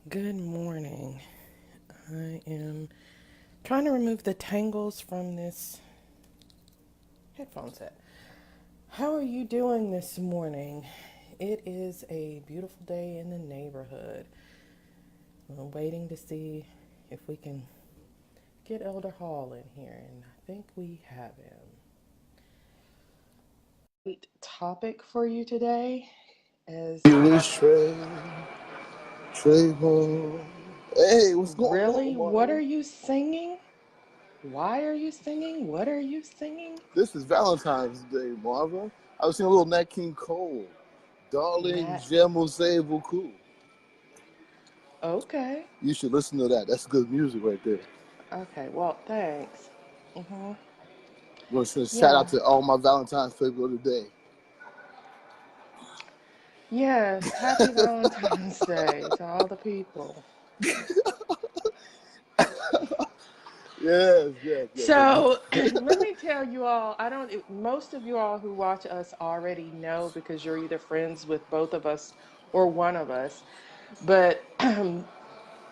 Good morning. I am trying to remove the tangles from this headphone set. How are you doing this morning? It is a beautiful day in the neighborhood. We're waiting to see if we can get Elder Hall in here, and I think we have him. Great topic for you today as Trayvon. Hey, what's going really, on, what are Marvin? you singing? Why are you singing? What are you singing? This is Valentine's Day, Marvin. I was singing a little Nat King Cole. Darling, Nat. j'aime beaucoup. Okay. You should listen to that. That's good music right there. Okay, well, thanks. Mm-hmm. I'm going to shout out Yeah. to all my Valentine's people today. Yes, happy Valentine's Day to all the people. Yes, yes, yes. So, let me tell you all, most of you all who watch us already know because you're either friends with both of us or one of us. But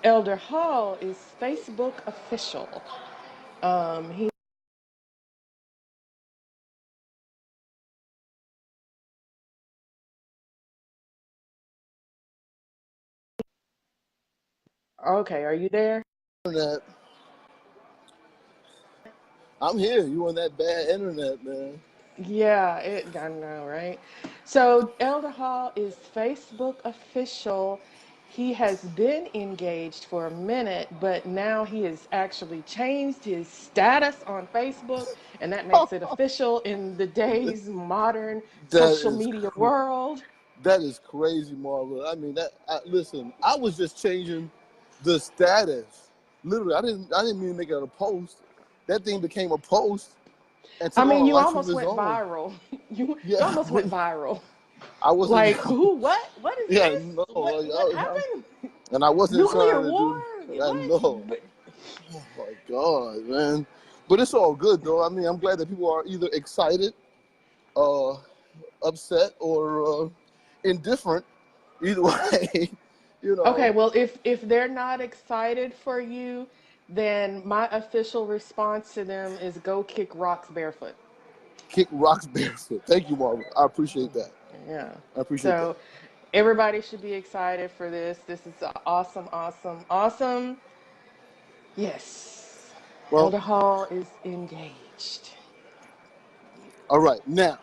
Elder Hall is Facebook official. He Okay, are you there? Internet. I'm here. You on that bad internet, man. Yeah, I know, right? So Elder Hall is Facebook official. He has been engaged for a minute, but now he has actually changed his status on Facebook, and that makes it official in the day's modern That social is media world. That is crazy, Marvel. I mean, listen, I was just changing the status. Literally, I didn't mean to make it a post. That thing became a post and I took on mean, a you life of almost its went own. viral. You Yeah, almost went viral. I wasn't. Like, who? What? What is Yeah, this? no, What happened? and I wasn't Nuclear trying to war? do. I What? know. Oh my God, man. But it's all good though. I mean, I'm glad that people are either excited, uh, upset, or indifferent. Either way, you Okay, know. well, if they're not excited for you, then my official response to them is go kick rocks barefoot. Kick rocks barefoot. Thank you, Marvin. I appreciate that. Yeah. I appreciate that. So everybody should be excited for this. This is awesome, awesome, awesome. Yes. Well, Elder Hall is engaged. all right. Now,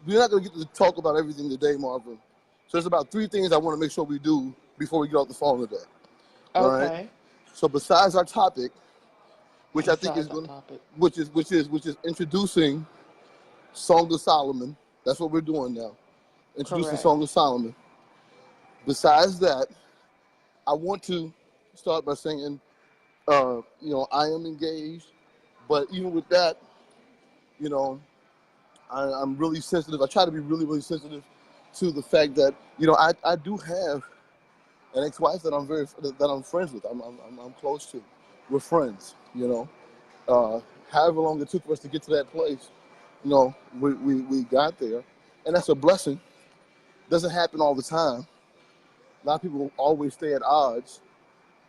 we're not going to get to talk about everything today, Marvin. So there's about three things I want to make sure we do before we get off the phone today. All right. Okay. So besides our topic, which I think is Besides our going, topic. which is introducing Song of Solomon. That's what we're doing now. Introducing Song Correct. of Solomon. Besides that, I want to start by saying, I am engaged, but even with that, you know, I'm really sensitive. I try to be really, really sensitive to the fact that I do have an ex-wife that I'm friends with. I'm close to. We're friends. However long it took for us to get to that place, we got there, and that's a blessing. Doesn't happen all the time. A lot of people always stay at odds,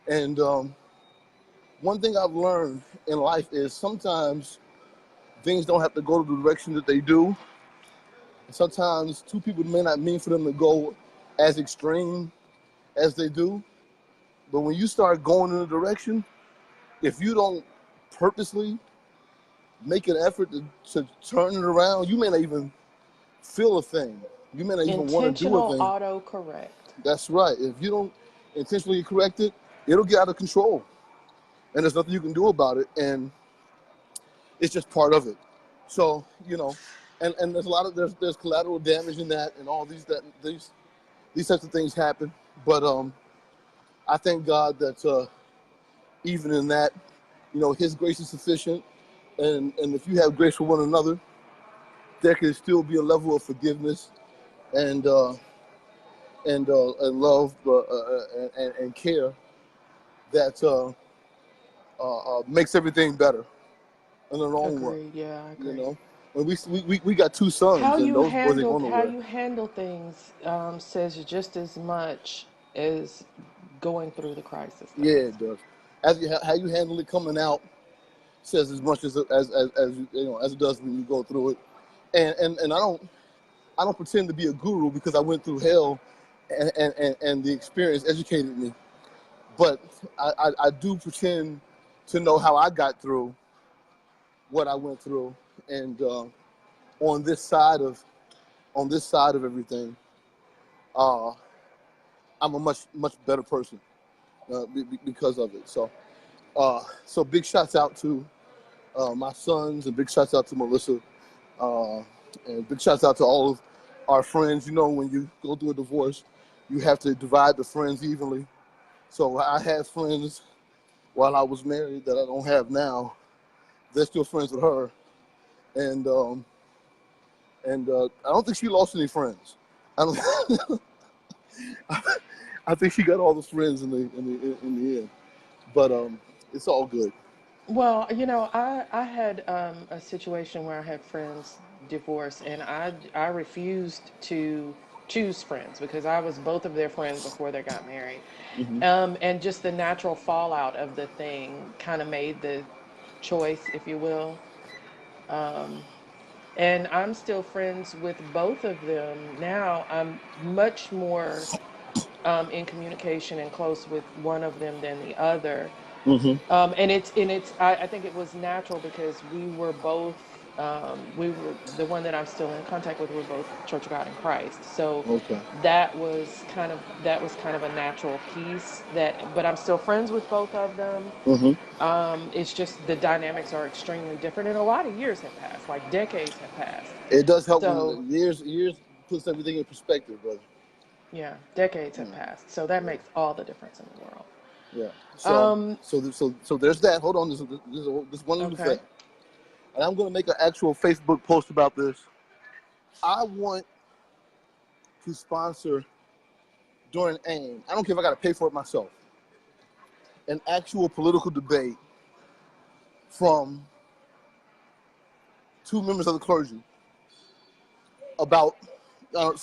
and one thing I've learned in life is sometimes things don't have to go the direction that they do. Sometimes two people may not mean for them to go as extreme as they do, but when you start going in a direction, if you don't purposely make an effort to turn it around, you may not even feel a thing. You may not even want to do a Intentional thing. autocorrect. That's right. If you don't intentionally correct it, it'll get out of control, and there's nothing you can do about it. And it's just part of it. So and there's a lot of there's collateral damage in that, and all these types of things happen. But I thank God that even in that, His grace is sufficient, and if you have grace for one another, there can still be a level of forgiveness and and love and care that makes everything better in the long run. Agreed. Yeah, I You agree. know, and we got two sons, and those boys ain't going How nowhere. you handle things says just as much is going through the crisis Yeah, things. it does. How you handle it coming out says as much as you know as it does when you go through it. And I don't pretend to be a guru because I went through hell, and the experience educated me. But I do pretend to know how I got through what I went through, and on this side of on this side of everything, uh, I'm a much better person because of it. So big shouts out to my sons, and big shouts out to Melissa, uh, and big shouts out to all of our friends. You know, when you go through a divorce, you have to divide the friends evenly. So I had friends while I was married that I don't have now. They're still friends with her, and I don't think she lost any friends. I don't. I think she got all the friends in the end. But it's all good. Well, I had a situation where I had friends divorce, and I refused to choose friends because I was both of their friends before they got married. Hmm. And just the natural fallout of the thing kind of made the choice, if you will. Um, and I'm still friends with both of them now. I'm much more in communication and close with one of them than the other. Hmm. I think it was natural because we were the one that I'm still in contact with. We're both Church of God in Christ, so Okay. that was kind of a natural piece that. But I'm still friends with both of them. Hmm. It's just the dynamics are extremely different, and a lot of years have passed, like decades have passed. It does help So when years puts everything in perspective, brother. yeah, decades have Yeah. passed. So that Yeah. makes all the difference in the world. Yeah. So Um, so there's that. Hold on. There's one little thing, okay. and I'm going to make an actual Facebook post about this. I want to sponsor during AIM. I don't care if I got to pay for it myself. An actual political debate from two members of the clergy about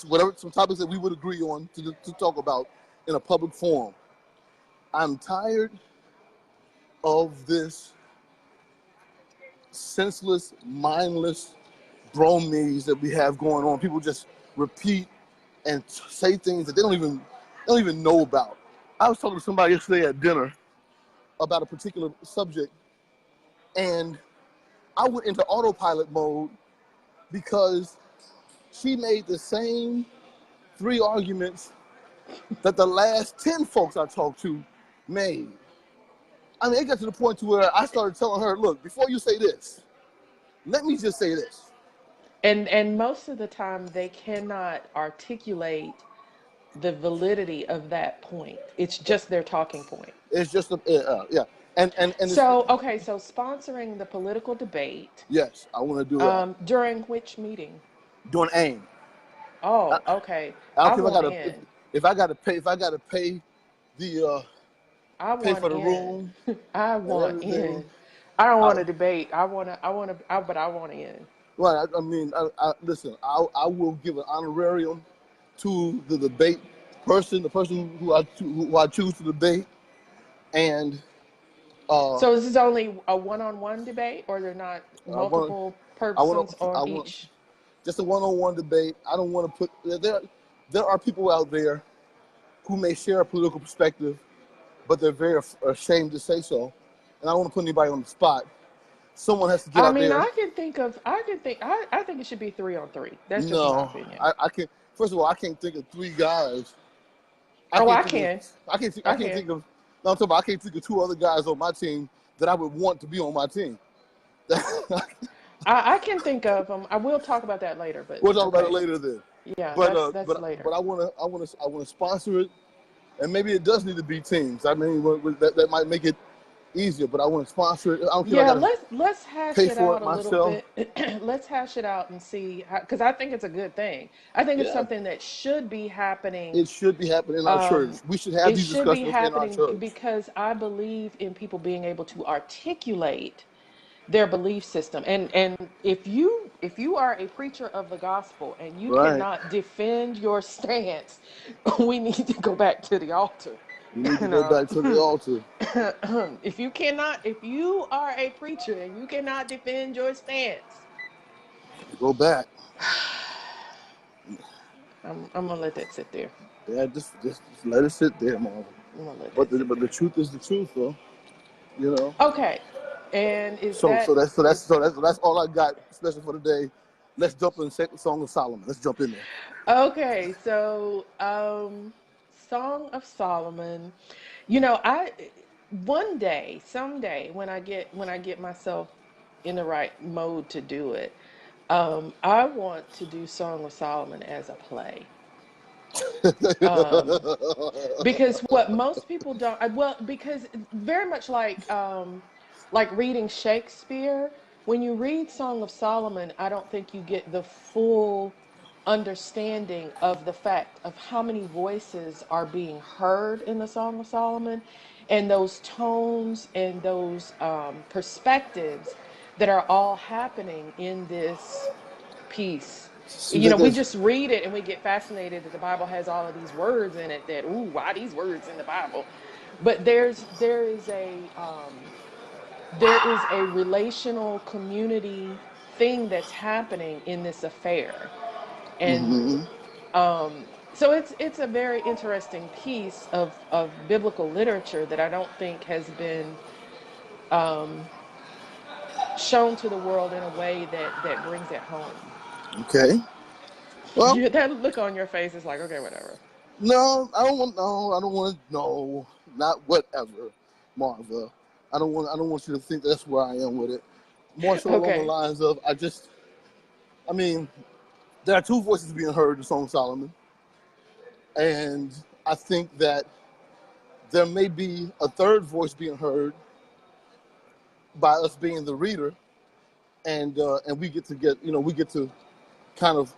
whatever some topics that we would agree on to talk about in a public forum. I'm tired of this senseless, mindless bromies that we have going on. People just repeat and say things that they don't even know about. I was talking to somebody yesterday at dinner about a particular subject, and I went into autopilot mode because she made the same three arguments that the last 10 folks I talked to made. I mean, it got to the point to where I started telling her, look, before you say this, let me just say this. And most of the time they cannot articulate the validity of that point. It's just their talking point. It's just a, yeah. And it's, So, okay, so sponsoring the political debate yes, I want to do that. during which meeting? Doing AIM. I, Oh, okay. I don't I care if I want gotta in. if I gotta pay the I pay want for the in. room I and want everything. in. I don't I, want to debate. But I want in. right. I mean, listen. I will give an honorarium to the debate person, the person who I choose to debate, and uh, So this is only a one-on-one debate, or they're not I want multiple I want persons I on want each? just a one-on-one debate. I don't want to put there are people out there who may share a political perspective, but they're very ashamed to say so, and I don't want to put anybody on the spot. Someone has to get I out mean, there. I think it should be 3-on-3. That's just my No, opinion. I can't. First of all, I can't think of three guys. I Oh, can't I think of. can. I I can't can. think of. No, I'm talking about I can't think of two other guys on my team that I would want to be on my team. I can think of them. I will talk about that later, but We'll talk about it okay. later then. Yeah, But that's later. I want to sponsor it, and maybe it does need to be teams. I mean, that might make it easier. But I want to sponsor it. I don't care if I Yeah, got to let's hash pay it for out it a little myself. bit. Let's hash it out and see how, because I think it's a good thing. I think it's Yeah, something that should be happening. it should be happening in our church. Um, We should have it these should be discussions in our happening church. because I believe in people being able to articulate their belief system. And if you if you are a preacher of the gospel and you Right. cannot defend your stance, we need to go back to the altar. You need to And go back to the altar. if you are a preacher and you cannot defend your stance, Go back. I'm gonna let that sit there. Yeah, just let it sit there, Marvin. I'm gonna let But that sit the there. truth is the truth, though. You know. Okay, and is So that so that's so that's is so that's all I got, especially for today. Let's jump in the Song of Solomon. Let's jump in there. okay? So, Song of Solomon. You know, I one day, someday, when I get myself in the right mode to do it, I want to do Song of Solomon as a play. Um, because what most people don't, well, because very much like reading Shakespeare, when you read Song of Solomon, I don't think you get the full understanding of the fact of how many voices are being heard in the Song of Solomon, and those tones and those perspectives that are all happening in this piece. Seems You like know, we there's. just read it and we get fascinated that the Bible has all of these words in it, that, ooh, why these words in the Bible? But there is a relational community thing that's happening in this affair. And Hmm. so it's a very interesting piece of biblical literature that I don't think has been um, shown to the world in a way that brings it home. Okay. Well, That look on your face is like, okay, whatever. no, I don't want. No, I don't want to. No, not whatever, Marva. I don't want you to think that's where I am with it. More so along the Okay. lines of, I just. I mean, there are two voices being heard in Song of Solomon, and I think that there may be a third voice being heard by us being the reader, and we get we get to kind of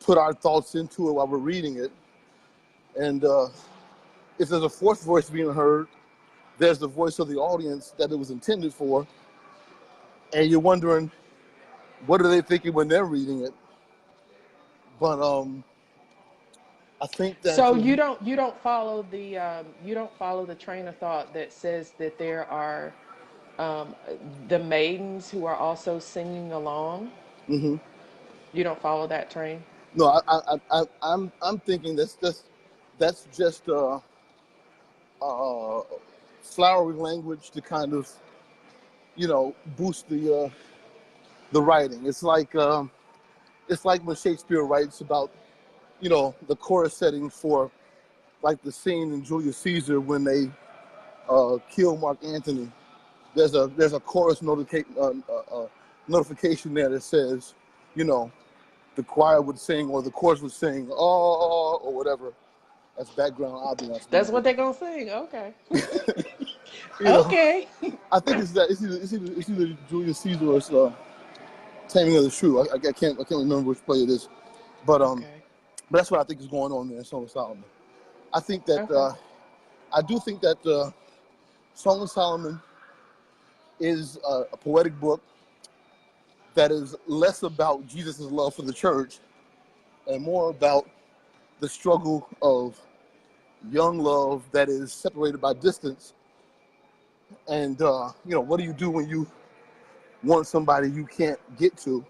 put our thoughts into it while we're reading it. And if there's a fourth voice being heard, there's the voice of the audience that it was intended for, and you're wondering what are they thinking when they're reading it. But I think that So you don't follow the train of thought that says that there are um, the maidens who are also singing along. mhm. You don't follow that train. No, I'm thinking that's just uh, flowery language to kind of boost the writing. It's like when Shakespeare writes about the chorus setting for like the scene in Julius Caesar when they kill Mark Antony. There's a chorus notification there that says, you know, the choir would sing or the chorus would sing, oh, or whatever. That's background ambiance That's what music. they're gonna sing. Okay. You know, Okay. I think it's either Julius Caesar or it's, Taming of the Shrew. I can't remember which play it is, but Okay. that's what I think is going on there in Song of Solomon. I think that Okay. I do think that Song of Solomon is a poetic book that is less about Jesus' love for the church and more about the struggle of young love that is separated by distance. And what do you do when you want somebody you can't get to?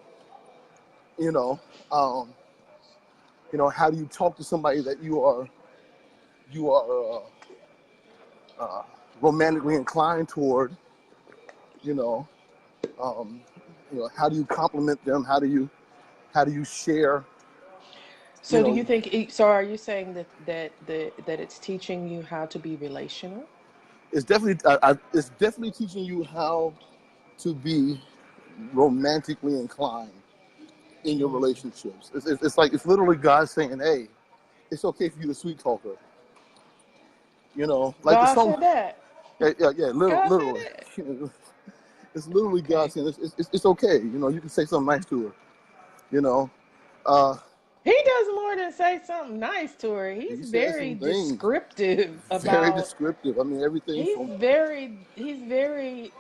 You know, um, how do you talk to somebody that you are romantically inclined toward? You know, um, how do you compliment them? How do you share? You So do know, you think so are you saying that it's teaching you how to be relational? it's definitely teaching you how to be romantically inclined in your Mm. relationships. It's like it's literally God saying, "Hey, it's okay for you to sweet talk her." Like the God song. said that. Yeah, yeah, yeah, God said literally. that. It's literally God Okay. saying it's okay. You can say something nice to her. You know, uh, He does more than say something nice to her. he He's said very some things descriptive very about descriptive. I mean, everything from he's very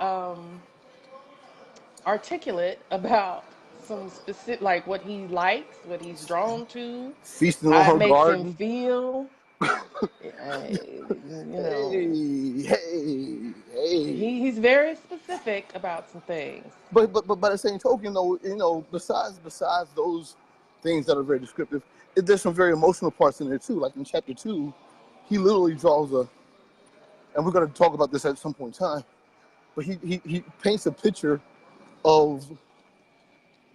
articulate about some specific, like what he likes, what he's drawn to, Feasting on how it her makes him garden. feel. You know, Hey, hey, hey. he's very specific about some things. But by the same token, though, besides those things that are very descriptive, there's some very emotional parts in there too. Like in chapter 2, he literally draws a, and we're going to talk about this at some point in time. But he paints a picture of,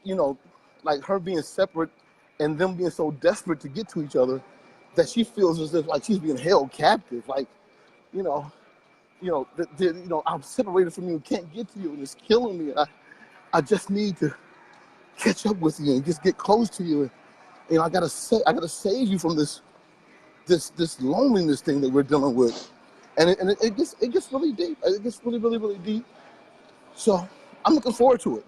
you know, like her being separate and them being so desperate to get to each other that she feels as if like she's being held captive. Like, you know, I'm separated from you, can't get to you, and it's killing me. I just need to catch up with you and just get close to you. And, I gotta save you from this loneliness thing that we're dealing with. And it gets really deep. It gets really, really, really deep. So I'm looking forward to it.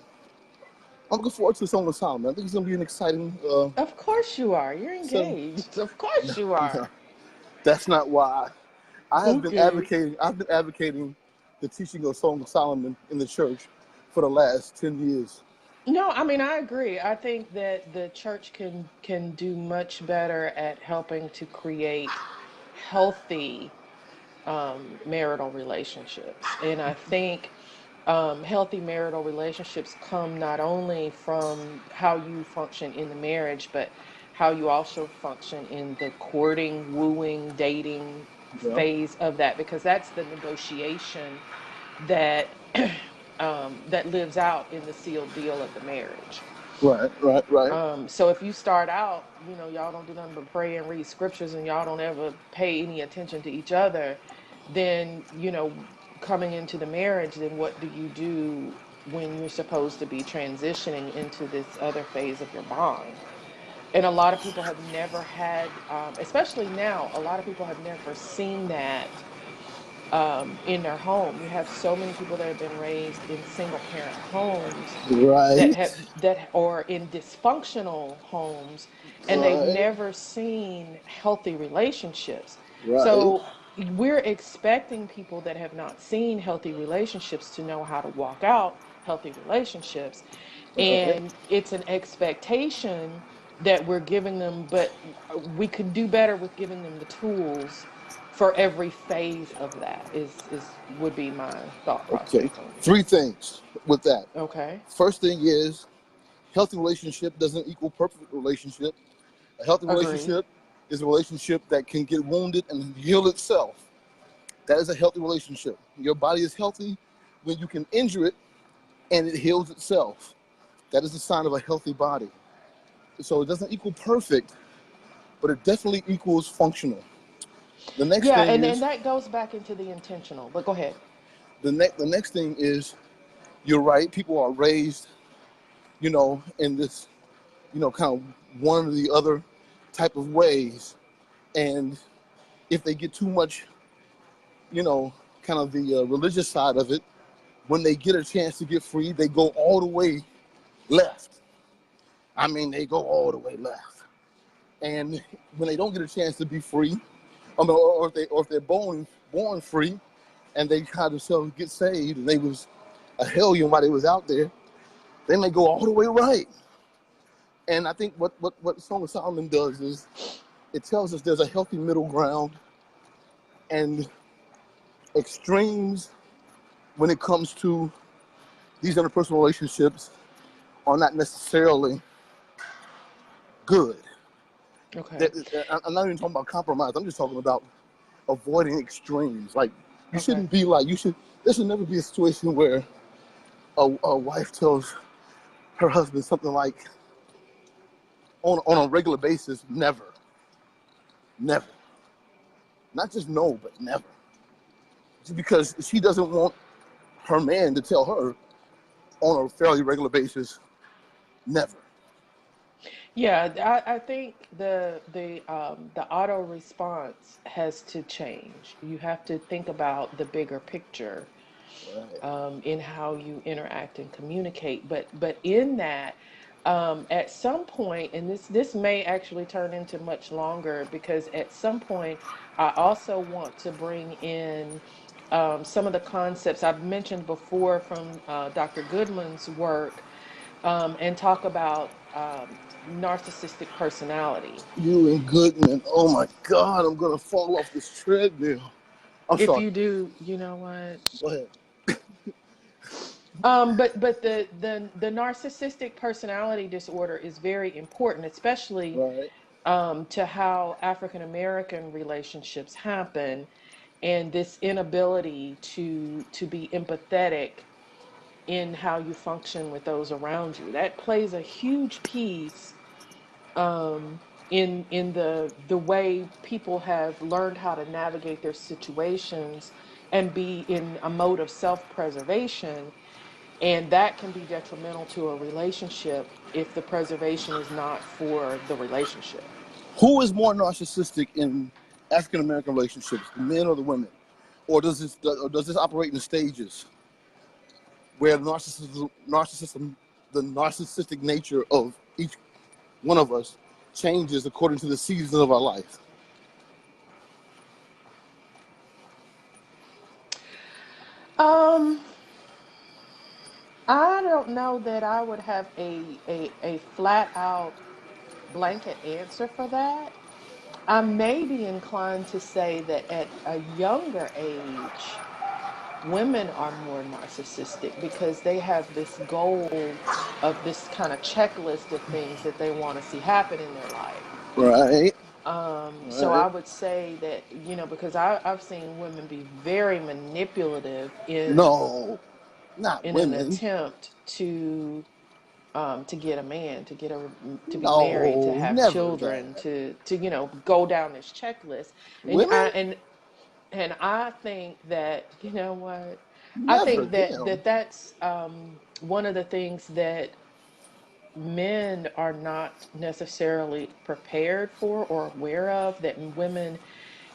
I'm looking forward to Song of Solomon. I think it's gonna be an exciting Of course you are. You're set of, engaged. Of course you are. no, that's not why. I have been Okay. advocating. I've been advocating the teaching of Song of Solomon in the church for the last 10 years. No, I mean I agree. I think that the church can do much better at helping to create healthy marital relationships. And I think healthy marital relationships come not only from how you function in the marriage, but how you also function in the courting, wooing, dating Yeah. phase of that, because that's the negotiation that that lives out in the sealed deal of the marriage. Right. Right. Right. So if you start out, y'all don't do nothing but pray and read scriptures and y'all don't ever pay any attention to each other, then, coming into the marriage, then what do you do when you're supposed to be transitioning into this other phase of your bond? And a lot of people have never had, especially now, a lot of people have never seen that in their home. You have so many people that have been raised in single parent homes that Right. have that or in dysfunctional homes, and they've Right. never seen healthy relationships. Right. So we're expecting people that have not seen healthy relationships to know how to walk out healthy relationships, Right. and it's an expectation that we're giving them, but we could do better with giving them the tools for every phase of that is would be my thought Okay. process on it. Three things with that. Okay. First thing is healthy relationship doesn't equal perfect relationship. A healthy Agreed. relationship is a relationship that can get wounded and heal itself. That is a healthy relationship. Your body is healthy when you can injure it and it heals itself. That is a sign of a healthy body. So it doesn't equal perfect, but it definitely equals functional. The next Yeah, thing and is that goes back into the intentional. But go ahead. the next thing is you're right. People are raised, in this, kind of one or the other type of ways, and if they get too much, kind of the religious side of it, when they get a chance to get free, they go all the way left. I mean, they go all the way left. And when they don't get a chance to be free, or if they're born free, and they kind of so get saved, and they was a hellion while they was out there, they may go all the way right. And I think what Song of Solomon does is it tells us there's a healthy middle ground, and extremes when it comes to these interpersonal relationships are not necessarily good. Okay. I'm not even talking about compromise. I'm just talking about avoiding extremes. Like you Okay. shouldn't be like you should. There should never be a situation where a wife tells her husband something like on a regular basis, never, never, not just no, but never, just because she doesn't want her man to tell her on a fairly regular basis, never. Yeah, I think the auto response has to change. You have to think about the bigger picture Right. in how you interact and communicate. But in that, at some point, and this may actually turn into much longer, because at some point, I also want to bring in some of the concepts I've mentioned before from Dr. Goodman's work, and talk about narcissistic personality. You and Goodman. Oh my God, I'm gonna fall off this treadmill. I'm If sorry. you do, you know what? Go ahead. But the narcissistic personality disorder is very important, especially Right. to how African American relationships happen, and this inability to be empathetic in how you function with those around you. That plays a huge piece in the way people have learned how to navigate their situations and be in a mode of self-preservation, and that can be detrimental to a relationship if the preservation is not for the relationship. Who is more narcissistic in African American relationships, the men or the women, or does this operate in stages where the narcissistic nature of each one of us changes according to the season of our life? um I don't know that I would have a flat out blanket answer for that. I may be inclined to say that at a younger age, women are more narcissistic because they have this goal of this kind of checklist of things that they want to see happen in their life. Right. So I Right. would say that, because I've seen women be very manipulative No, not in an women. attempt to get a man, to be married, to No, have never children, that. to go down this checklist. and I Women? and I think that, what, I Never think that them. that's one of the things that men are not necessarily prepared for or aware of, that women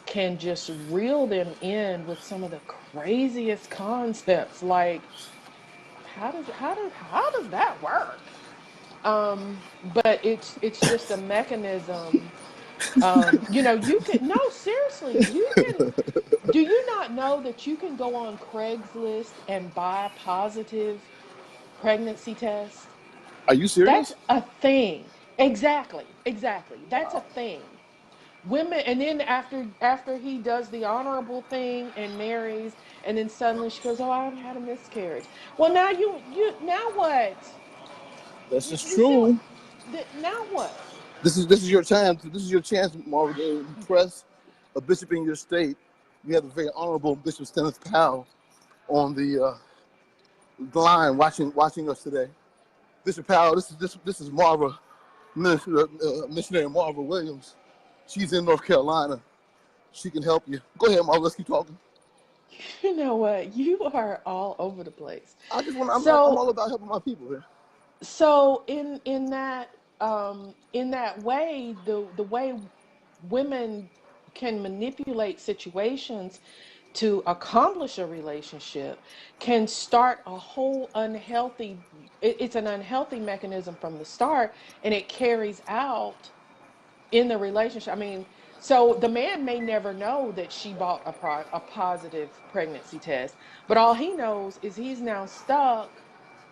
can just reel them in with some of the craziest concepts, like how does that work? But it's just a mechanism. You can, no, seriously, you can. Do you not know that you can go on Craigslist and buy positive pregnancy test? Are you That's serious? a thing. Exactly, exactly. That's a Wow. thing. Women, and then after he does the honorable thing and marries, and then suddenly she goes, "Oh, I've had a miscarriage." Well, now now what? That's You, just you see what? true. Now what? This is your time. This is your chance, Marvin, to impress a bishop in your state. We have the very honorable Bishop Kenneth Powell on the line watching us today. Bishop Powell, this is Marva, missionary Marva Williams. She's in North Carolina. She can help you. Go ahead, Marva. Let's keep talking. You know what? You are all over the place. I just want. I'm So all about helping my people here. so in that way, the way women can manipulate situations to accomplish a relationship can start a whole unhealthy, it's an unhealthy mechanism from the start, and it carries out in the relationship. I mean, so the man may never know that she bought a positive pregnancy test, but all he knows is he's now stuck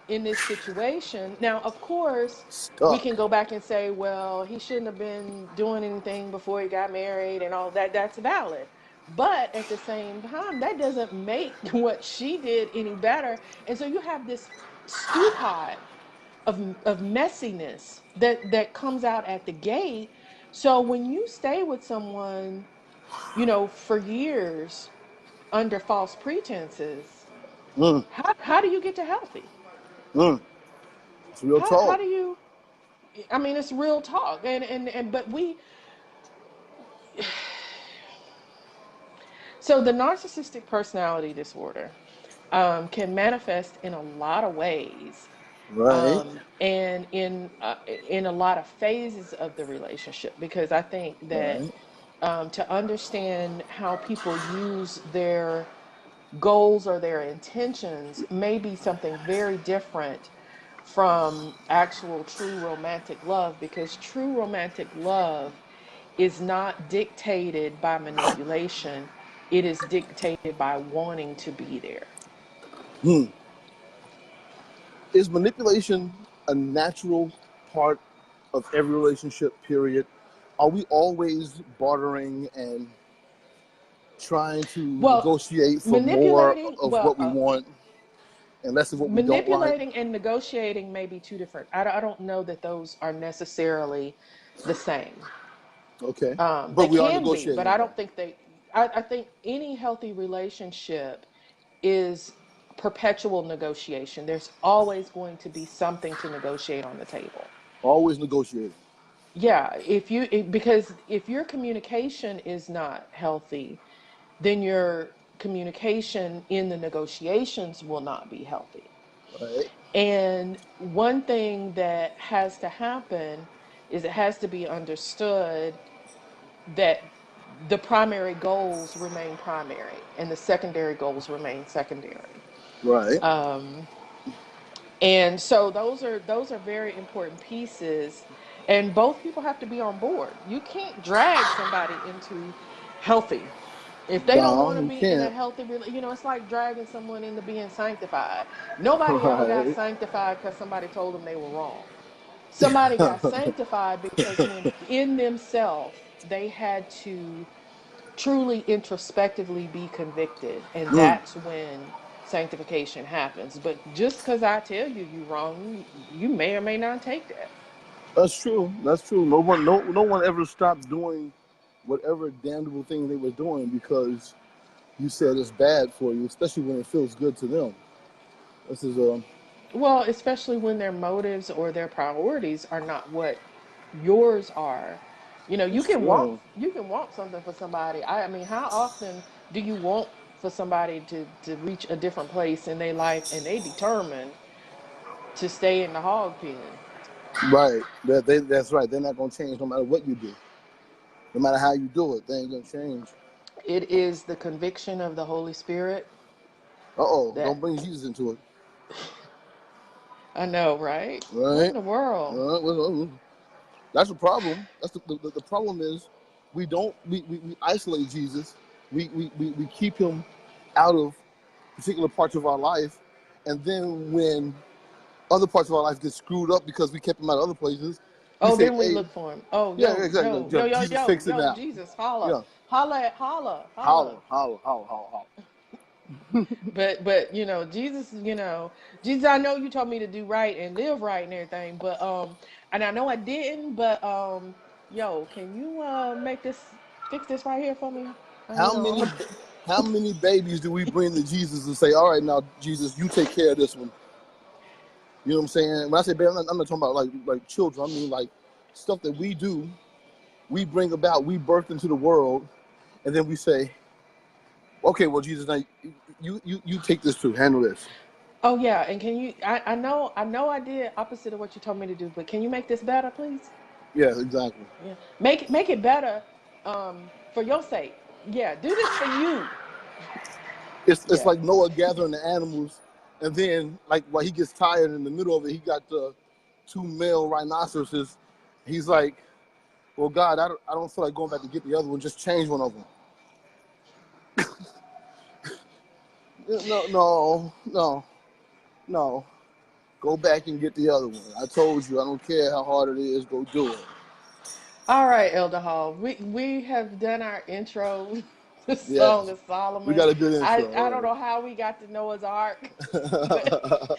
in this situation. Now, of course, we can Stuck. go back and say, well, he shouldn't have been doing anything before he got married and all that. That's valid. But at the same time, that doesn't make what she did any better. And so you have this stew pot of messiness that comes out at the gate. So when you stay with someone, for years under false pretenses, Mm, how do you get to healthy? mm. It's real How talk. do you, I mean, it's real talk. And but we so the narcissistic personality disorder can manifest in a lot of ways, Right. and in a lot of phases of the relationship, because I think that Right. to understand how people use their goals or their intentions may be something very different from actual true romantic love, because true romantic love is not dictated by manipulation, it is dictated by wanting to be there. Hmm. Is manipulation? a natural part of every relationship, period? Are we always bartering and trying to Well, negotiate for more manipulating, of what we want and less of what we don't like? manipulating and negotiating may be two different. I don't know that those are necessarily the same. Okay. But They we are can be, but negotiating I though. don't think they. I think any healthy relationship is perpetual negotiation. There's always going to be something to negotiate on the table. Always negotiating. Yeah, because if your communication is not healthy, then your communication in the negotiations will not be healthy. Right? And one thing that has to happen is it has to be understood that the primary goals remain primary and the secondary goals remain secondary. Right. Um, and so those are very important pieces, and both people have to be on board. You can't drag somebody into healthy if they don't No, want to you be in a can't. healthy it's like dragging someone into being sanctified. Nobody ever got Right. sanctified because somebody told them they were wrong. Somebody got sanctified because when in themselves they had to truly introspectively be convicted, and Mm, that's when sanctification happens. But just because I tell you you wrong, you may or may not take that. that's true. That's true. No one ever stopped doing whatever damnable thing they were doing because you said it's bad for you, especially when it feels good to them. This is a. Well, especially when their motives or their priorities are not what yours are. You It's can want true. you can want something for somebody. I mean, how often do you want for somebody to reach a different place in their life and they determined to stay in the hog pen? Right. That's right. They're not gonna change no matter what you do. No matter how you do it, they ain't gonna change. It is the conviction of the Holy Spirit Don't that bring Jesus into it. I know, right? What in Right? the world? That's the problem. The problem is we don't we isolate Jesus. We keep him out of particular parts of our life, and then when other parts of our life get screwed up because we kept him out of other places, we Oh, say, then we "Hey, look for him. Oh, yeah, yo, exactly. yo, Yeah, yo, yo, Jesus, yo, fix it yo, now." Jesus, holla, Yeah, holla, holla, holler, holla. holler, holler, holler, holler. But Jesus, Jesus, I know you told me to do right and live right and everything, but and I know I didn't, but yo, can you make this fix this right here for me? How many how many babies do we bring to Jesus and say, "All right, now Jesus, you take care of this one"? You know what I'm saying? When I say baby, I'm not talking about like children. I mean like stuff that we do, we bring about, we birth into the world, and then we say, "Okay, well, Jesus, now you take this too, handle this." Oh yeah, and can you? I know I did opposite of what you told me to do, but can you make this better, please? Yeah, exactly. Yeah, make it better, for your sake. Yeah, do this for you. It's Yeah. like Noah gathering the animals, and then like while he gets tired in the middle of it, he got the two male rhinoceroses. He's like, "Well, God, I don't feel like going back to get the other one. Just change one of them." No, no, no, no. Go back and get the other one. I told you, I don't care how hard it is. Go do it. All right, Elder Hall. We have done our intro to Song Yes, of we Solomon. got a good I don't intro. know how we got to Noah's Ark, but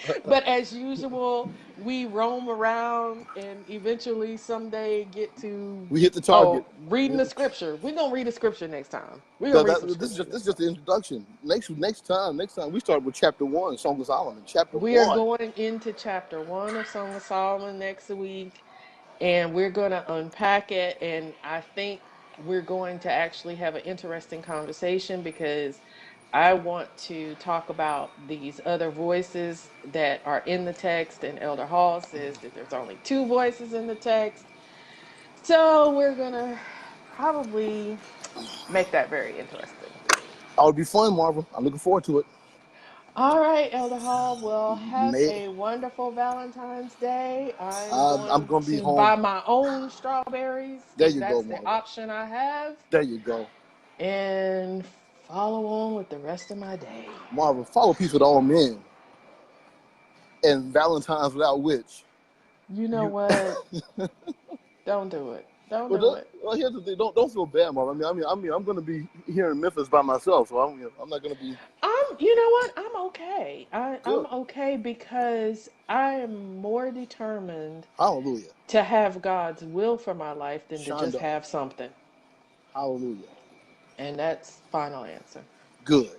Right? but as usual, we roam around and eventually someday get to We hit the target. reading the scripture. We're gonna read the scripture next time. We're gonna That, read some that, this is scripture just this is next just time. the introduction. Next time we start with chapter one, Song of Solomon. Chapter We are one. going into chapter one of Song of Solomon next week, and we're going to unpack it. And I think we're going to actually have an interesting conversation because I want to talk about these other voices that are in the text. And Elder Hall says that there's only two voices in the text. So we're going to probably make that very interesting. Oh, it'll be fun, Marvel. I'm looking forward to it. All right, Elder Hall. Well, have May a wonderful Valentine's Day. I'm I'm going gonna be to home. buy my own strawberries There because you go, that's the Marvel. option I have, There you go, and follow on with the rest of my day. Marvel. Follow peace with all men and Valentine's without which. You know You, what? Don't do it. Don't well, do it. well, here's the thing. Don't feel bad, Marv. I'm going to be here in Memphis by myself, so I'm not going to be You know what? I'm okay. I'm good. okay because I am more determined Hallelujah. to have God's will for my life than to just Shonda. have something. Hallelujah. And that's final answer. Good.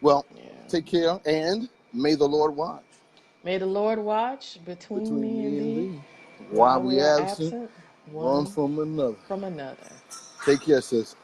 Well, Yeah. take care, and may the Lord watch May the Lord watch between between me and me and thee thee while while we we are absent absent one one from another. from another. Take care, sis.